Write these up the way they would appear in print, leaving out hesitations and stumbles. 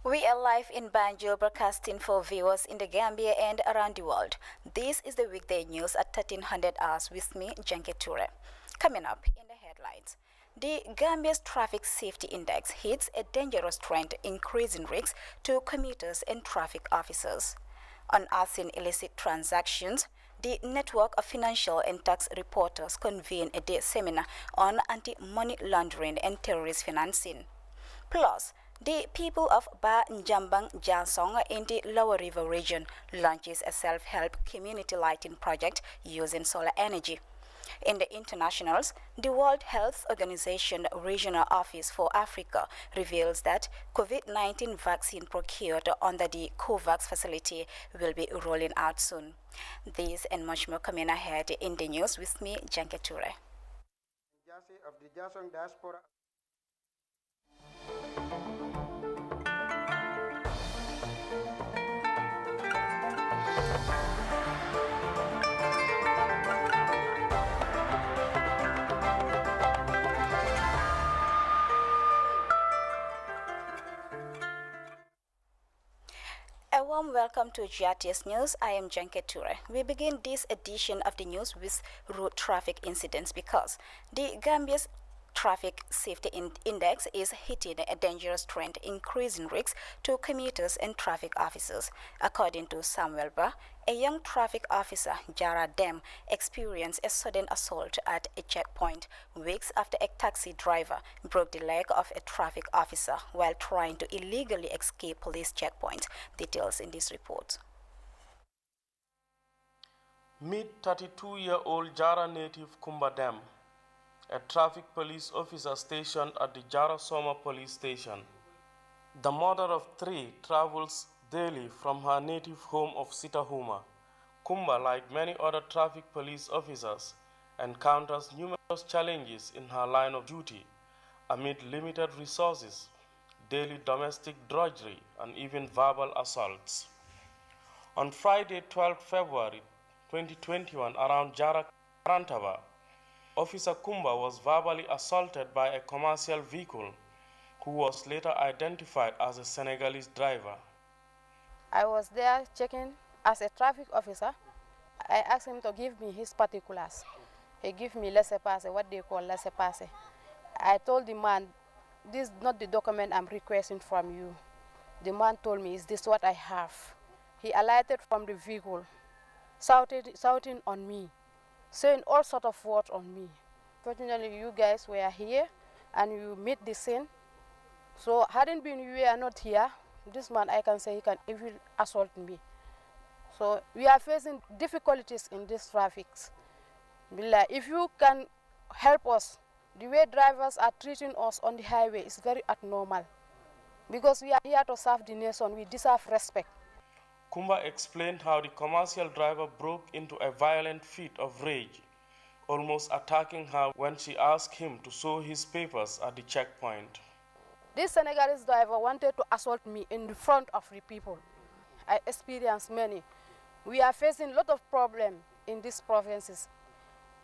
We are live in Banjo, broadcasting for viewers in the Gambia and around the world. This is the weekday news at 1300 hours with me, Janke Ture. Coming up in the headlines. The Gambia's Traffic Safety Index hits a dangerous trend, increasing risks to commuters and traffic officers. Unearthing illicit transactions, the network of financial and tax reporters convened a day seminar on anti-money laundering and terrorist financing. Plus, the people of Ba Njambang Jansong in the Lower River region launches a self-help community lighting project using solar energy. In the internationals, the World Health Organization Regional Office for Africa reveals that COVID-19 vaccine procured under the COVAX facility will be rolling out soon. This and much more coming ahead in the news with me, Janke Ture. Of the Jasong diaspora. A warm welcome to GRTS News. I am Janke Ture. We begin this edition of the news with road traffic incidents because the Gambia's Traffic Safety Index is hitting a dangerous trend, increasing risks to commuters and traffic officers. According to Samuel Ba, a young traffic officer, Jara Dem, experienced a sudden assault at a checkpoint weeks after a taxi driver broke the leg of a traffic officer while trying to illegally escape police checkpoints. Details in this report. Meet 32-year-old Jara native Kumba Dem, a traffic police officer stationed at the Jara Soma police station. The mother of three travels daily from her native home of Sitahuma. Kumba, like many other traffic police officers, encounters numerous challenges in her line of duty amid limited resources, daily domestic drudgery, and even verbal assaults. On Friday, 12 February 2021, around Jara Karantaba, Officer Kumba was verbally assaulted by a commercial vehicle who was later identified as a Senegalese driver. I was there checking as a traffic officer. I asked him to give me his particulars. He gave me laissez-passer, what they call laissez-passer. I told the man, this is not the document I'm requesting from you. The man told me, is this what I have? He alighted from the vehicle, shouting on me, saying all sorts of words on me. Fortunately, you guys were here and you meet the scene. So hadn't been you are not here, this man, I can say he can even assault me. So we are facing difficulties in this traffic. If you can help us, the way drivers are treating us on the highway is very abnormal. Because we are here to serve the nation, we deserve respect. Kumba explained how the commercial driver broke into a violent fit of rage, almost attacking her when she asked him to show his papers at the checkpoint. This Senegalese driver wanted to assault me in the front of the people. I experienced many. We are facing a lot of problems in these provinces,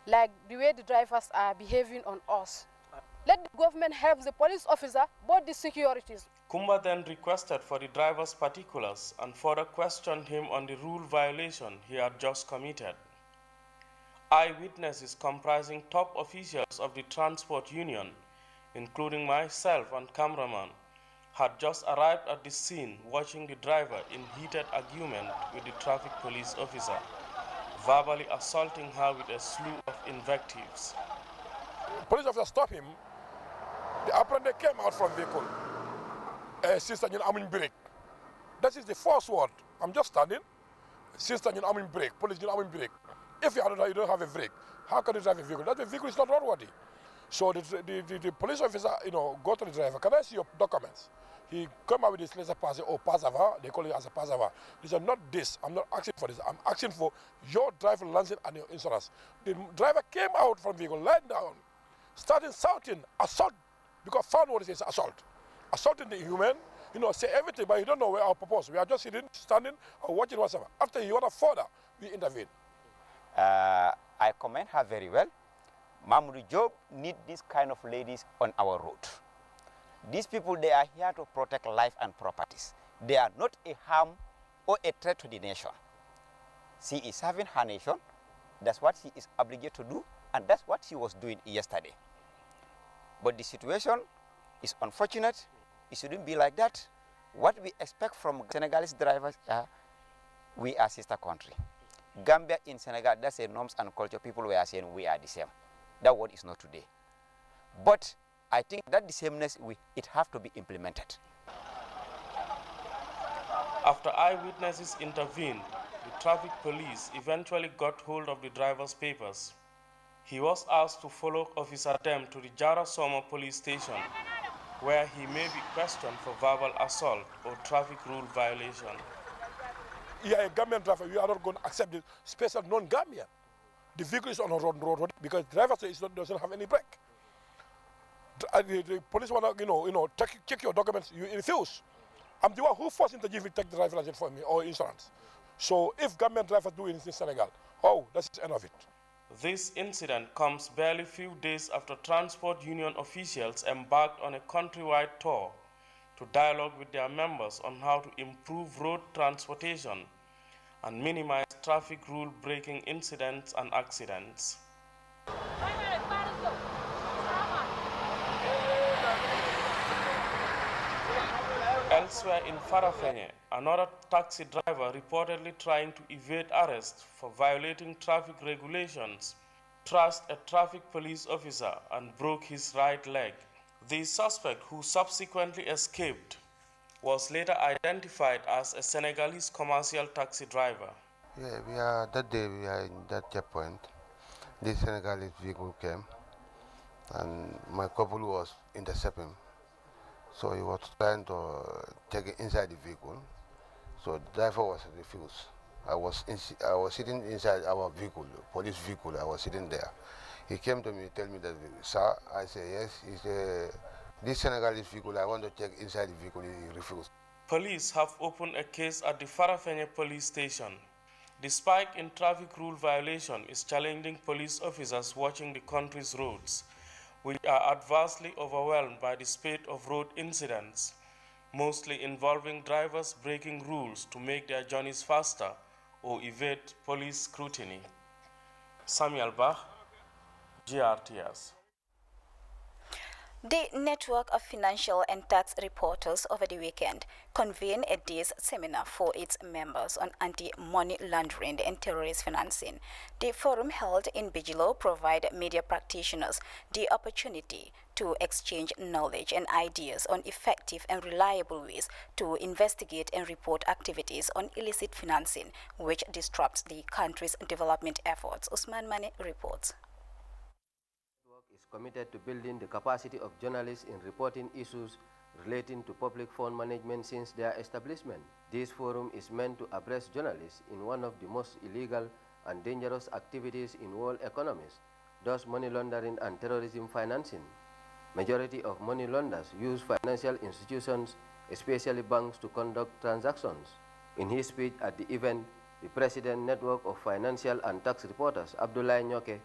like the way the drivers are behaving on us. Let the government help the police officer, both the securities. Kumba then requested for the driver's particulars and further questioned him on the rule violation he had just committed. Eyewitnesses comprising top officials of the transport union, including myself and cameraman, had just arrived at the scene watching the driver in heated argument with the traffic police officer, verbally assaulting her with a slew of invectives. The police officer stopped him. The apprentice came out from the vehicle. Sister, I'm in break. That is the first word. I'm just standing. Sister, I'm in break. Police, I'm in break. If you don't have a brake, how can you drive a vehicle? That the vehicle is not roadworthy. So the police officer, go to the driver. Can I see your documents? He come out with this laissez-passer or pass avant. They call it as a pass avant. He said, not this. I'm not asking for this. I'm asking for your driver license and your insurance. The driver came out from the vehicle, lied down, started shouting, assault, because found what it is, assault. Assaulting the human, say everything, but you don't know where our purpose. We are just sitting, standing, or watching whatever. After you want to further, we intervene. I commend her very well. Mamoudou Job need this kind of ladies on our road. These people, they are here to protect life and properties. They are not a harm or a threat to the nation. She is serving her nation. That's what she is obligated to do, and that's what she was doing yesterday. But the situation is unfortunate. It shouldn't be like that. What we expect from Senegalese drivers, we are sister country. Gambia in Senegal, that's a norms and culture. People were saying we are the same. That word is not today. But I think that the sameness, it have to be implemented. After eyewitnesses intervened, the traffic police eventually got hold of the driver's papers. He was asked to follow Officer Dem to the Jara Soma police station, where he may be questioned for verbal assault or traffic rule violation. Yeah, a Gambian driver, you are not going to accept the special non-Gambian. The vehicle is on a road because the driver doesn't have any brake. The police want to, check your documents, you refuse. I'm the one who forced him to give me take the driver license for me or insurance. So if Gambian drivers do it in Senegal, that's the end of it. This incident comes barely few days after transport union officials embarked on a countrywide tour to dialogue with their members on how to improve road transportation and minimize traffic rule breaking incidents and accidents. Elsewhere in Farafenye, another taxi driver reportedly trying to evade arrest for violating traffic regulations thrashed a traffic police officer and broke his right leg. The suspect, who subsequently escaped, was later identified as a Senegalese commercial taxi driver. Yeah, that day we are in that checkpoint. This Senegalese vehicle came and my couple was intercepting. So he was trying to take it inside the vehicle. So the driver was refused. I was sitting inside our vehicle, police vehicle. I was sitting there. He came to me, tell me that, sir. I say yes. He said, this Senegalese vehicle, I want to check inside the vehicle. He refused. Police have opened a case at the Farafenye police station. The spike in traffic rule violation is challenging police officers watching the country's roads, which are adversely overwhelmed by the spate of road incidents, mostly involving drivers breaking rules to make their journeys faster or evade police scrutiny. Samuel Bach, GRTS. The Network of Financial and Tax Reporters over the weekend convened a day's seminar for its members on anti-money laundering and terrorist financing. The forum held in Bijilo provided media practitioners the opportunity to exchange knowledge and ideas on effective and reliable ways to investigate and report activities on illicit financing, which disrupts the country's development efforts. Usman Mane reports. Committed to building the capacity of journalists in reporting issues relating to public fund management since their establishment. This forum is meant to address journalists in one of the most illegal and dangerous activities in world economies, thus money laundering and terrorism financing. Majority of money launderers use financial institutions, especially banks, to conduct transactions. In his speech at the event, the President Network of Financial and Tax Reporters, Abdoulaye Nyoke,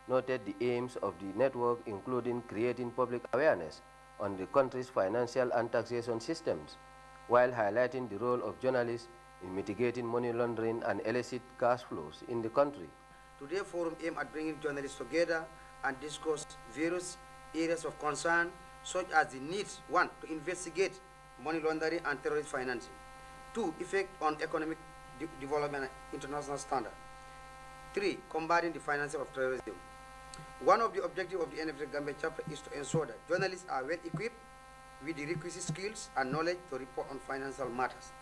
noted the aims of the network, including creating public awareness on the country's financial and taxation systems, while highlighting the role of journalists in mitigating money laundering and illicit cash flows in the country. Today's forum aimed at bringing journalists together and discuss various areas of concern, such as the need, 1, to investigate money laundering and terrorist financing, 2, effect on economic development and international standard, 3, combating the financing of terrorism. One of the objectives of the NFT Gambia chapter is to ensure that journalists are well equipped with the requisite skills and knowledge to report on financial matters,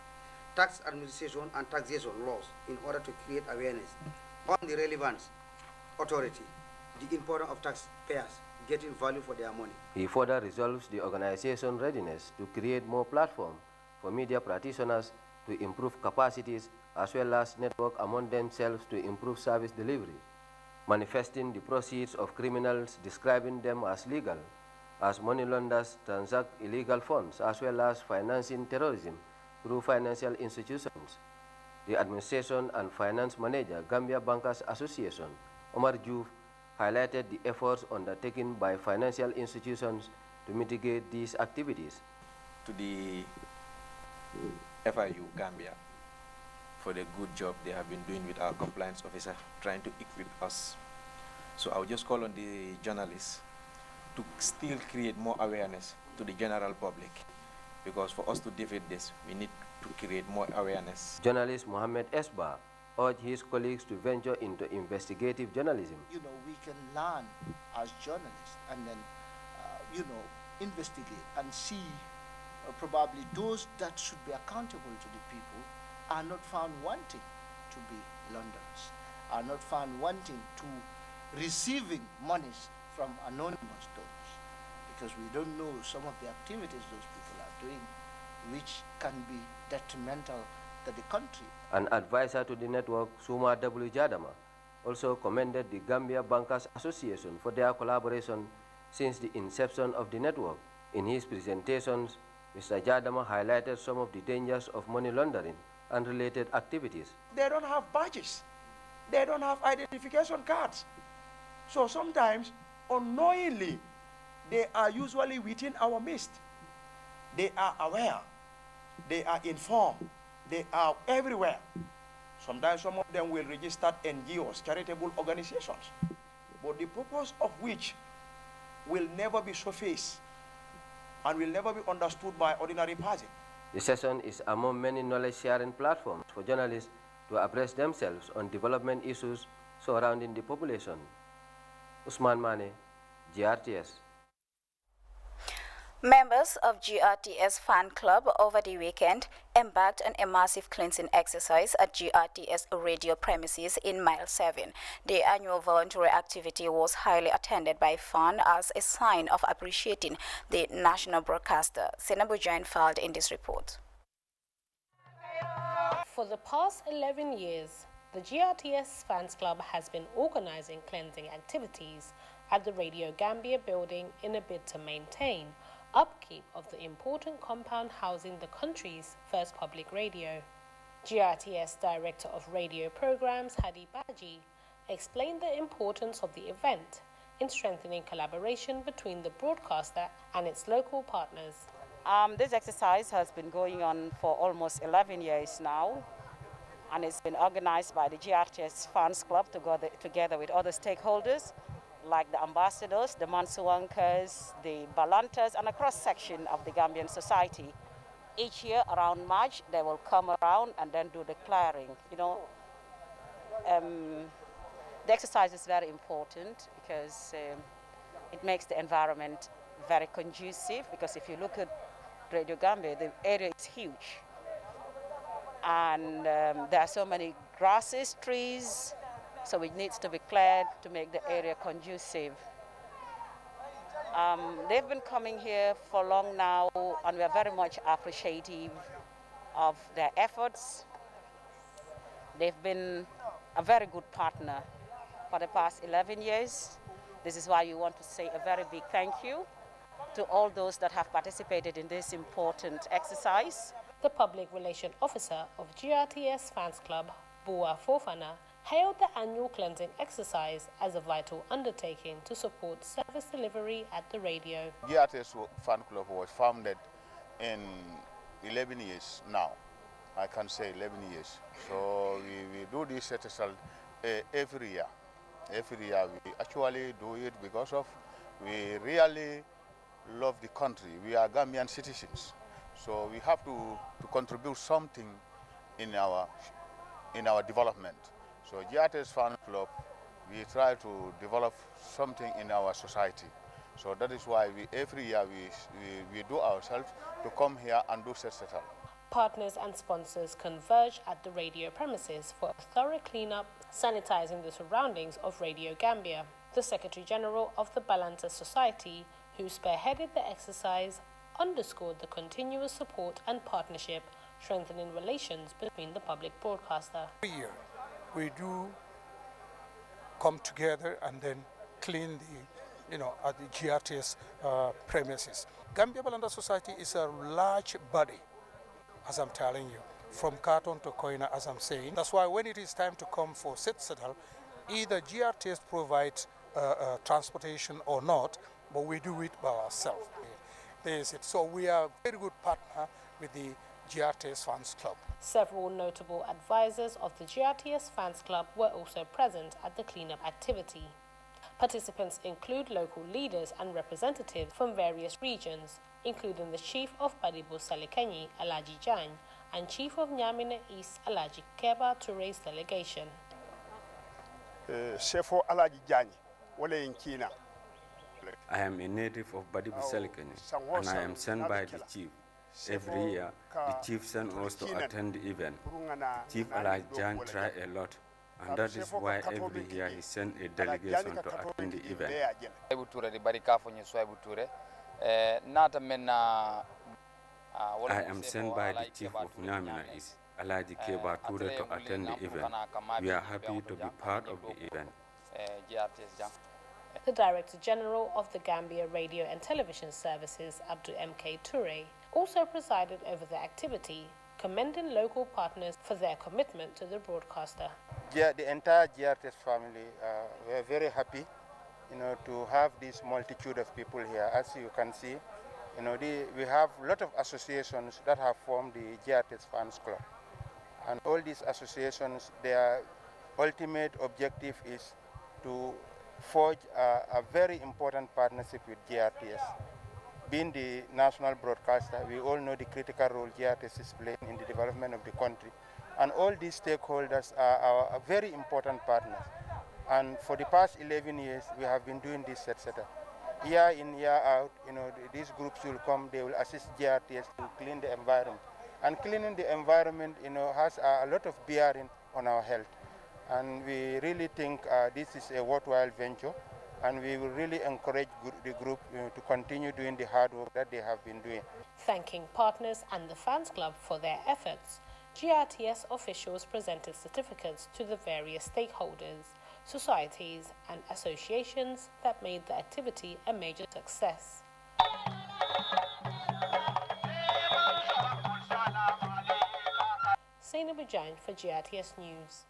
tax administration and taxation laws in order to create awareness on the relevance, authority, the importance of taxpayers getting value for their money. He further resolves the organization's readiness to create more platforms for media practitioners to improve capacities as well as network among themselves to improve service delivery, manifesting the proceeds of criminals, describing them as legal, as money launderers transact illegal funds, as well as financing terrorism through financial institutions. The Administration and Finance Manager, Gambia Bankers Association, Omar Diouf, highlighted the efforts undertaken by financial institutions to mitigate these activities. To the FIU Gambia for the good job they have been doing with our compliance officer, trying to equip us. So I'll just call on the journalists to still create more awareness to the general public, because for us to defeat this, we need to create more awareness. Journalist Mohammed Esba urged his colleagues to venture into investigative journalism. We can learn as journalists and then, investigate and see probably those that should be accountable to the people are not found wanting to be launderers, are not found wanting to receiving monies from anonymous donors, because we don't know some of the activities those people are doing which can be detrimental to the country. An advisor to the network, Suma W. Jadama, also commended the Gambia Bankers Association for their collaboration since the inception of the network. In his presentations, Mr. Jadama highlighted some of the dangers of money laundering and related activities. They don't have badges. They don't have identification cards. So sometimes, unknowingly, they are usually within our midst. They are aware. They are informed. They are everywhere. Sometimes some of them will register NGOs, charitable organizations, but the purpose of which will never be surfaced and will never be understood by ordinary person. The session is among many knowledge-sharing platforms for journalists to abreast themselves on development issues surrounding the population. Usman Mane, GRTS. Members of GRTS fan club over the weekend embarked on a massive cleansing exercise at GRTS radio premises in Mile 7. The annual voluntary activity was highly attended by fans as a sign of appreciating the national broadcaster. Senabu Jain filed in this report. For the past 11 years, the GRTS Fans Club has been organizing cleansing activities at the Radio Gambia building in a bid to maintain upkeep of the important compound housing the country's first public radio. GRTS Director of Radio Programs Hadi Baji explained the importance of the event in strengthening collaboration between the broadcaster and its local partners. This exercise has been going on for almost 11 years now, and it's been organized by the GRTS Fans Club together with other stakeholders like the ambassadors, the Mansuwankers, the Balantas, and a cross-section of the Gambian society. Each year around March, they will come around and then do the clearing. The exercise is very important because it makes the environment very conducive, because if you look at Radio Gambia, the area is huge. And there are so many grasses, trees, so it needs to be cleared to make the area conducive. They've been coming here for long now, and we are very much appreciative of their efforts. They've been a very good partner for the past 11 years. This is why we want to say a very big thank you to all those that have participated in this important exercise. The Public Relations Officer of GRTS Fans Club, Bua Fofana, hailed the annual cleansing exercise as a vital undertaking to support service delivery at the radio. GRTS Fan Club was founded in 11 years now. I can say 11 years. So we do this exercise every year. Every year we actually do it because of we really love the country. We are Gambian citizens. So we have to contribute something in our development. So GRTS Fan Club, we try to develop something in our society. So that is why every year we do ourselves to come here and do set-up. Partners and sponsors converge at the radio premises for a thorough cleanup, sanitizing the surroundings of Radio Gambia. The Secretary General of the Balancer Society, who spearheaded the exercise, underscored the continuous support and partnership, strengthening relations between the public broadcaster. Every year we do come together and then clean at the GRTS premises. Gambia Balancer Society is a large body, as I'm telling you, from Carton to Koina, as I'm saying. That's why when it is time to come for settle, either GRTS provides transportation or not, but we do it by ourselves. there is it. So we are a very good partner with the GRTS Fans Club. Several notable advisors of the GRTS Fans Club were also present at the cleanup activity. Participants include local leaders and representatives from various regions, including the Chief of Badibu Salikanyi, Alaji Jan, and Chief of Nyamina East, Alaji Keba Toure's delegation. Chefo Alaji Jan, wale in Kina. I am a native of Badibu Salikanyi, and I am sent by the chief. Every year, the chief sends us to attend the event. Chief Alaji Jan tried a lot, and that is why every year he sent a delegation to attend the event. I am sent by the chief of Nyamina East, Alaji Keba Toure, to attend the event. We are happy to be part of the event. The Director General of the Gambia Radio and Television Services, Abdul M.K. Toure, also presided over the activity, commending local partners for their commitment to the broadcaster. Yeah, the entire GRTS family, we're very happy, to have this multitude of people here. As you can see, we have a lot of associations that have formed the GRTS Fans Club. And all these associations, their ultimate objective is to forge a very important partnership with GRTS. Being the national broadcaster, we all know the critical role GRTS is playing in the development of the country. And all these stakeholders are very important partners. And for the past 11 years, we have been doing this, etc. Year in, year out, these groups will come, they will assist GRTS to clean the environment. And cleaning the environment, has a lot of bearing on our health. And we really think this is a worthwhile venture, and we will really encourage the group to continue doing the hard work that they have been doing. Thanking partners and the Fans Club for their efforts, GRTS officials presented certificates to the various stakeholders, societies and associations that made the activity a major success. Zainab Jan for GRTS News.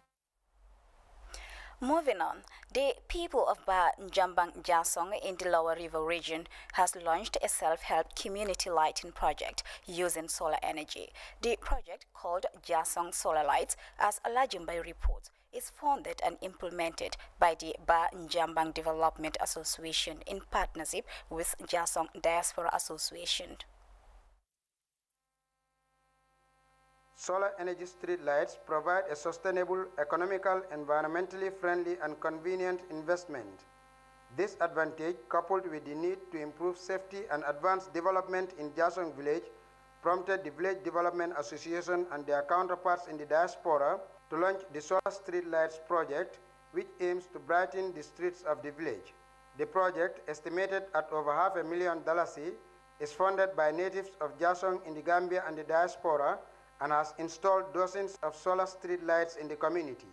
Moving on, the people of Ba Njambang Jasong in the Lower River region has launched a self-help community lighting project using solar energy. The project, called Jasong Solar Lights, as Alajimbai reports, is funded and implemented by the Ba Njambang Development Association in partnership with Jasong Diaspora Association. Solar energy street lights provide a sustainable, economical, environmentally friendly and convenient investment. This advantage, coupled with the need to improve safety and advance development in Jasong village, prompted the Village Development Association and their counterparts in the diaspora to launch the Solar Street Lights project, which aims to brighten the streets of the village. The project, estimated at over $500,000, is funded by natives of Jasong in the Gambia and the diaspora, and has installed dozens of solar street lights in the community.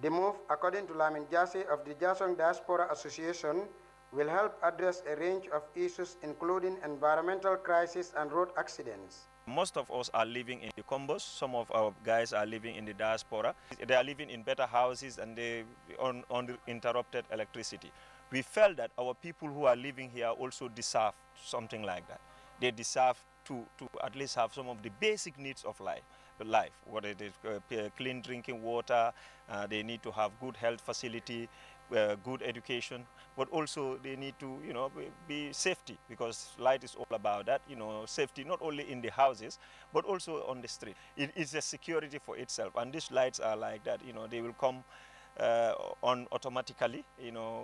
The move, according to Lamin Jase of the Jasong Diaspora Association, will help address a range of issues including environmental crisis and road accidents. Most of us are living in the combos. Some of our guys are living in the diaspora. They are living in better houses and they on uninterrupted electricity. We felt that our people who are living here also deserve something like that. They deserve to at least have some of the basic needs of life, what it is, clean drinking water, they need to have good health facility, good education, but also they need to, be safety, because light is all about that, safety not only in the houses, but also on the street. It is a security for itself, and these lights are like that, they will come on automatically,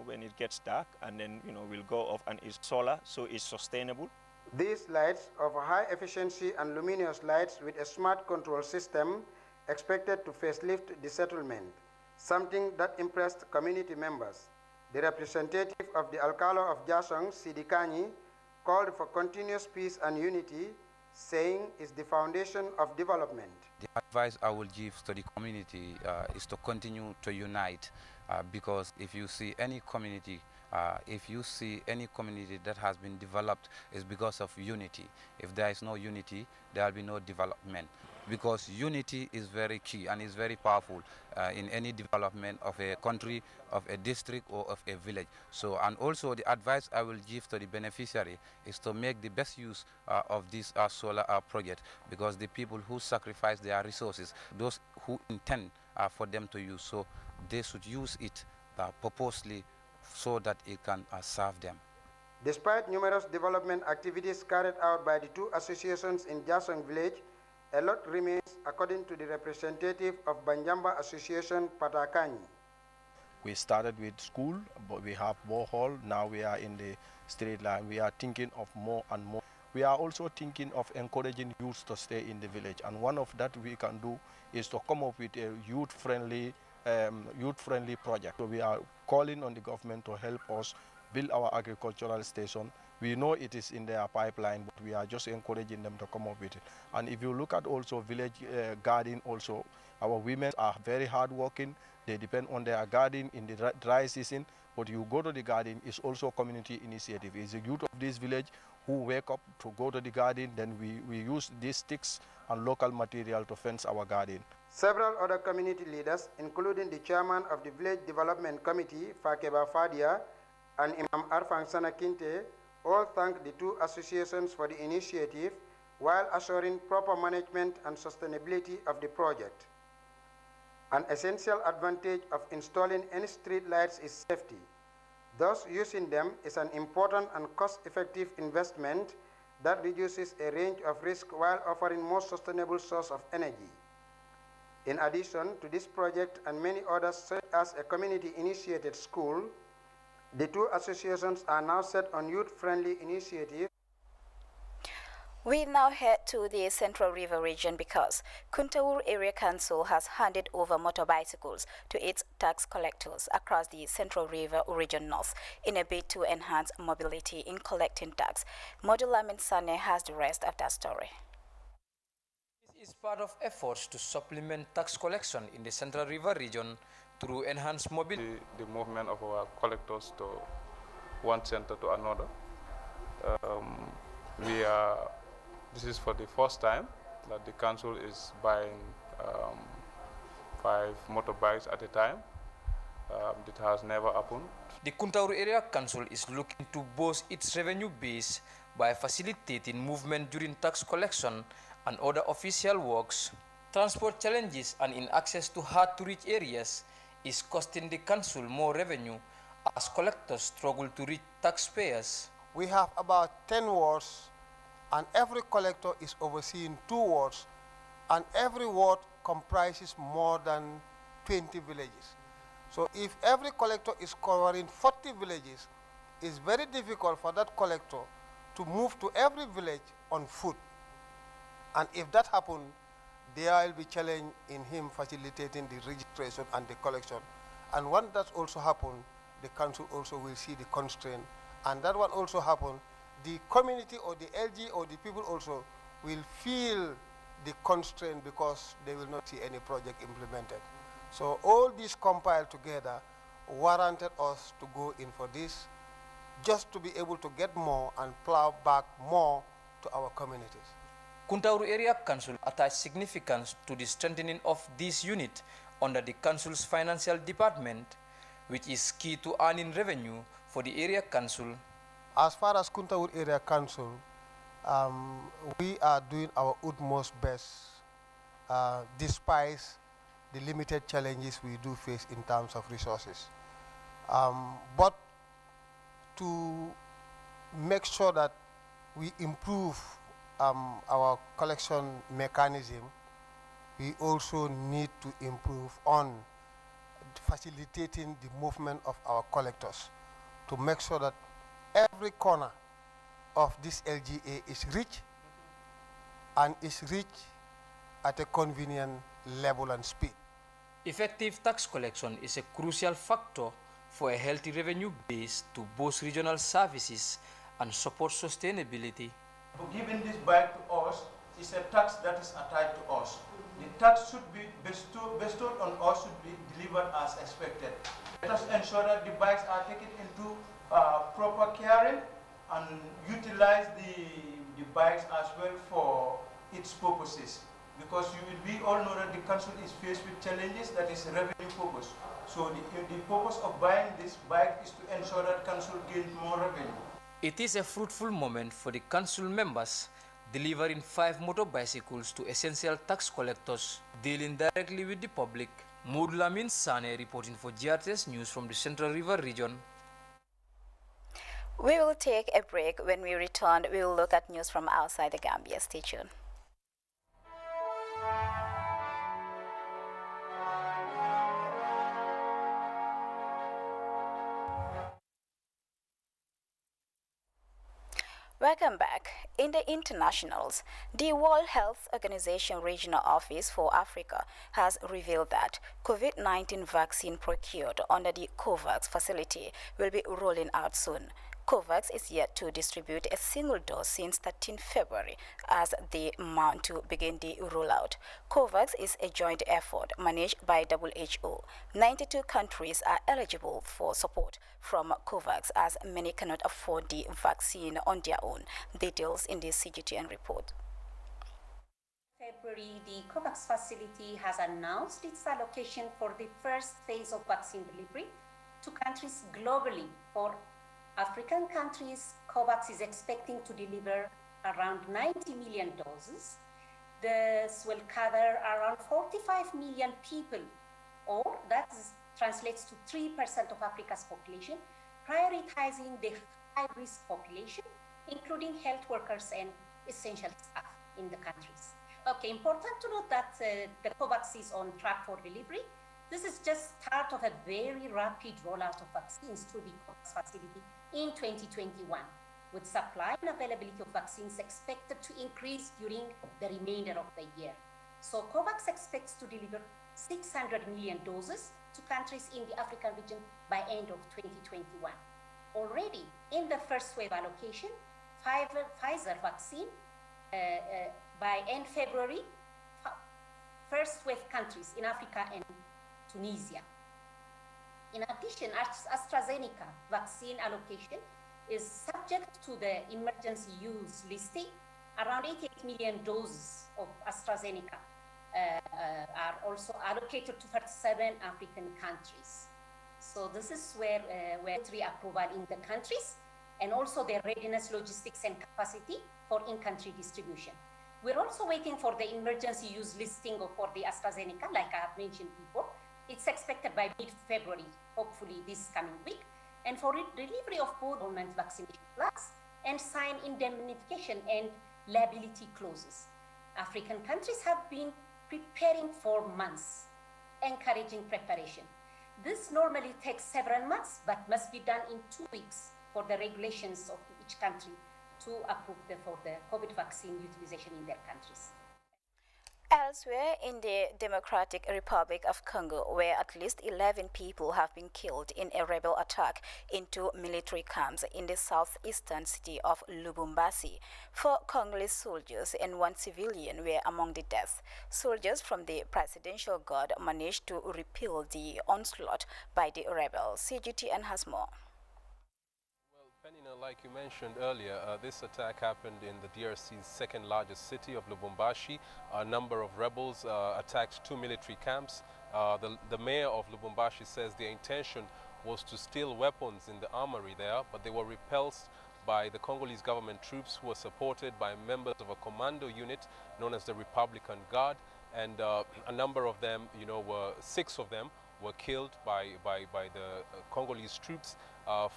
when it gets dark, and then, will go off, and it's solar, so it's sustainable. These lights offer high efficiency and luminous lights with a smart control system expected to facelift the settlement, something that impressed community members. The representative of the Alcalo of Jasong, Sidi Kanyi, called for continuous peace and unity, saying it's the foundation of development. The advice I will give to the community is to continue to unite, because if you see any community that has been developed, is because of unity. If there is no unity, there will be no development. because unity is very key and is very powerful in any development of a country, of a district, or of a village. So, and also the advice I will give to the beneficiary is to make the best use of this solar project, because the people who sacrifice their resources, those who intend for them to use, so they should use it purposely so that it can serve them. Despite numerous development activities carried out by the two associations in Jasong village, a lot remains, according to the representative of Banjamba Association, Patakani. We started with school, but we have borehole. Now we are in the street line. We are thinking of more and more. We are also thinking of encouraging youths to stay in the village. And one of that we can do is to come up with a youth-friendly project. So we are calling on the government to help us build our agricultural station. We know it is in their pipeline, but we are just encouraging them to come up with it. And if you look at also village garden also, our women are very hardworking. They depend on their garden in the dry season, but you go to the garden, it's also a community initiative. It's the youth of this village who wake up to go to the garden, then we use these sticks and local material to fence our garden. Several other community leaders, including the chairman of the Village Development Committee, Fakeba Fadia, and Imam Arfang Sana Kinte, all thanked the two associations for the initiative while assuring proper management and sustainability of the project. An essential advantage of installing any street lights is safety. Thus, using them is an important and cost-effective investment that reduces a range of risk while offering more sustainable source of energy. In addition to this project and many others, such as a community-initiated school, the two associations are now set on youth-friendly initiatives. We now head to the Central River region because Kuntaur Area Council has handed over motor bicycles to its tax collectors across the Central River region north in a bid to enhance mobility in collecting tax. Modulamin Sane has the rest of that story. This is part of efforts to supplement tax collection in the Central River region through enhanced mobility. The movement of our collectors to one center to another. This is for the first time that the council is buying 5 motorbikes at a time. It has never happened. The Kuntaur Area Council is looking to boost its revenue base by facilitating movement during tax collection and other official works. Transport challenges and inaccess to hard-to-reach areas is costing the council more revenue as collectors struggle to reach taxpayers. We have about 10 wards, and every collector is overseeing 2 wards, and every ward comprises more than 20 villages. So if every collector is covering 40 villages, it's very difficult for that collector to move to every village on foot. And if that happens, there will be challenge in him facilitating the registration and the collection. And when that also happens, the council also will see the constraint. And that one also happens, the community or the LG or the people also will feel the constraint because they will not see any project implemented. So all these compiled together warranted us to go in for this, just to be able to get more and plow back more to our communities. Kuntaur Area Council attaches significance to the strengthening of this unit under the council's financial department, which is key to earning revenue for the area council. As far as Kuntaur Area Council, we are doing our utmost best despite the limited challenges we do face in terms of resources. But to make sure that we improve our collection mechanism, we also need to improve on facilitating the movement of our collectors to make sure that every corner of this LGA is reached and is reached at a convenient level and speed. Effective tax collection is a crucial factor for a healthy revenue base to boost regional services and support sustainability. Giving this bike to us is a tax that is attached to us. The tax should be bestowed on us, should be delivered as expected. Let us ensure that the bikes are taken into proper caring and utilize the bikes as well for its purposes. because we all know that the council is faced with challenges that is revenue focus. So the purpose of buying this bike is to ensure that council gains more revenue. It is a fruitful moment for the council members, delivering 5 motorbicycles to essential tax collectors dealing directly with the public. Mudlamin Sane reporting for GRTS News from the Central River region. We will take a break. When we return, we will look at news from outside the Gambia. Stay tuned. Welcome back. In the internationals, the World Health Organization Regional Office for Africa has revealed that COVID-19 vaccine procured under the COVAX facility will be rolling out soon. COVAX is yet to distribute a single dose since 13 February as they mount to begin the rollout. COVAX is a joint effort managed by WHO. 92 countries are eligible for support from COVAX as many cannot afford the vaccine on their own. Details in this CGTN report. February, the COVAX facility has announced its allocation for the first phase of vaccine delivery to countries globally. For African countries, COVAX is expecting to deliver around 90 million doses. This will cover around 45 million people, or that translates to 3% of Africa's population, prioritizing the high-risk population, including health workers and essential staff in the countries. Okay, important to note that the COVAX is on track for delivery. This is just start of a very rapid rollout of vaccines through the COVAX facility in 2021, with supply and availability of vaccines expected to increase during the remainder of the year. So COVAX expects to deliver 600 million doses to countries in the African region by end of 2021. Already in the first wave allocation, Pfizer vaccine by end February, first wave countries in Africa and Tunisia. In addition, AstraZeneca vaccine allocation is subject to the emergency use listing. Around 88 million doses of AstraZeneca are also allocated to 37 African countries. So this is where approval in the countries and also their readiness, logistics, and capacity for in-country distribution. We're also waiting for the emergency use listing for the AstraZeneca, like I have mentioned before. It's expected by mid-February, hopefully this coming week, and for delivery of both government vaccination flags and sign indemnification and liability clauses. African countries have been preparing for months, encouraging preparation. This normally takes several months, but must be done in 2 weeks for the regulations of each country to approve for the COVID vaccine utilization in their countries. Elsewhere in the Democratic Republic of Congo, where at least 11 people have been killed in a rebel attack into military camps in the southeastern city of Lubumbashi, 4 Congolese soldiers and 1 civilian were among the deaths. Soldiers from the Presidential Guard managed to repel the onslaught by the rebels. CGTN has more. Penina, like you mentioned earlier, this attack happened in the DRC's second largest city of Lubumbashi. A number of rebels attacked 2 military camps. The mayor of Lubumbashi says their intention was to steal weapons in the armory there, but they were repulsed by the Congolese government troops who were supported by members of a commando unit known as the Republican Guard. And a number of them, 6 of them were killed by the Congolese troops.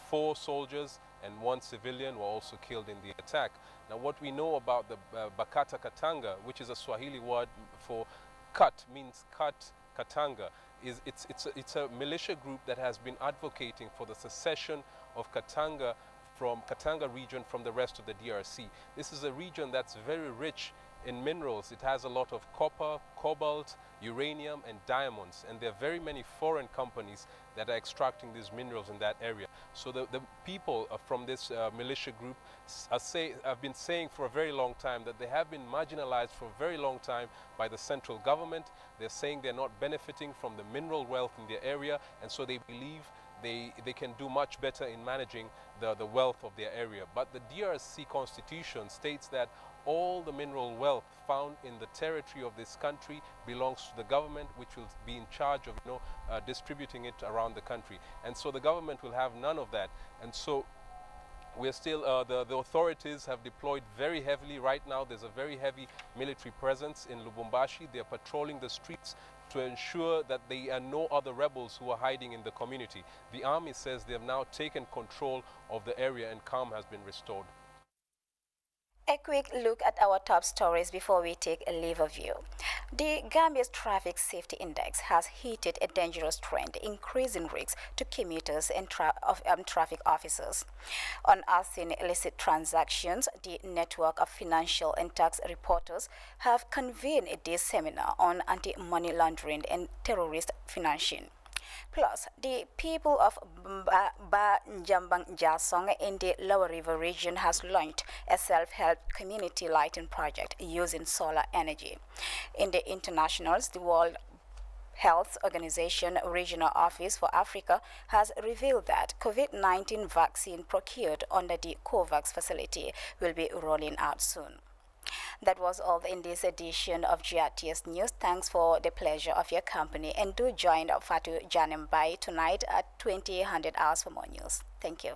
4 soldiers and 1 civilian were also killed in the attack. Now, what we know about the Bakata Katanga, which is a Swahili word for cut, means cut Katanga, is it's a militia group that has been advocating for the secession of Katanga from Katanga region from the rest of the DRC. This is a region that's very rich in minerals. It has a lot of copper, cobalt, uranium, and diamonds, and there are very many foreign companies that are extracting these minerals in that area. So the people from this militia group have been saying for a very long time that they have been marginalized for a very long time by the central government. They're saying they're not benefiting from the mineral wealth in their area, and so they believe they can do much better in managing the wealth of their area. But the DRC constitution states that all the mineral wealth found in the territory of this country belongs to the government, which will be in charge of distributing it around the country. And so the government will have none of that. And so we're still, the authorities have deployed very heavily. Right now there's a very heavy military presence in Lubumbashi. They're patrolling the streets to ensure that there are no other rebels who are hiding in the community. The army says they have now taken control of the area and calm has been restored. A quick look at our top stories before we take a leave of you. The Gambia's Traffic Safety Index has hit a dangerous trend, increasing risks to commuters and traffic officers. Unearthing illicit transactions, the network of financial and tax reporters have convened this seminar on anti-money laundering and terrorist financing. Plus, the people of Banjambang Jasong in the Lower River region has launched a self-help community lighting project using solar energy. In the internationals, the World Health Organization Regional Office for Africa has revealed that COVID-19 vaccine procured under the COVAX facility will be rolling out soon. That was all in this edition of GRTS News. Thanks for the pleasure of your company, and do join Fatu Janembai tonight at 2000 hours for more news. Thank you.